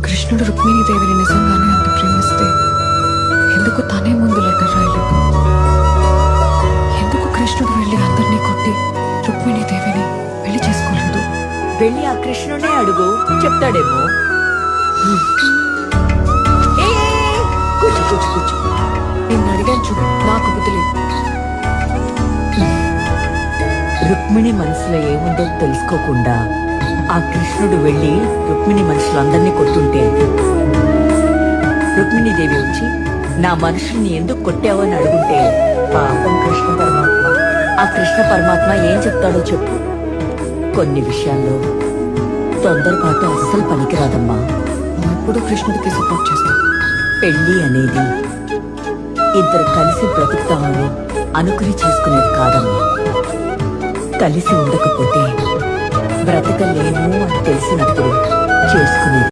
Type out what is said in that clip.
కృష్ణుడు రుక్మిణీదేవిని నిజంగానే అంత ప్రేమిస్తే ఎందుకు తనే ముందు లెటర్ రాయలేదు? ఎందుకు కృష్ణుడు వెళ్ళి అందరినీ కొట్టి రుక్మిణీదేవిని పెళ్లి చేసుకోలేదు? వెళ్ళి ఆ కృష్ణుడే అడుగు, చెప్తాడేమో. కూర్చో కూర్చో కూర్చో. నేను అడిగాను చూడు, నాకు బుద్ధి లేదు. రుక్మిణి మనసులో ఏముందో తెలుసుకోకుండా ఆ కృష్ణుడు వెళ్ళి రుక్మిణి మనసులందరినీ కొట్టుంటే రుక్మిణీదేవి వచ్చి నా మనుషుల్ని ఎందుకు కొట్టావు అని అడుగుంటే పాపం కృష్ణ పరమాత్మ, ఆ కృష్ణ పరమాత్మ ఏం చెప్తాడో చెప్పు. కొన్ని విషయాల్లో తొందరపాటు అస్సలు పనికిరాదమ్మా. నువ్వు ఎప్పుడూ కృష్ణుడికి సపోర్ట్ చేస్తావు. పెళ్లి అనేది ఇద్దరు కలిసి బ్రతుకుతామని అనుకుని చేసుకునేది కాదమ్మా. కలిసి ఉండకపోతే బ్రతకలేము అని తెలిసినప్పుడు చేసుకునేది.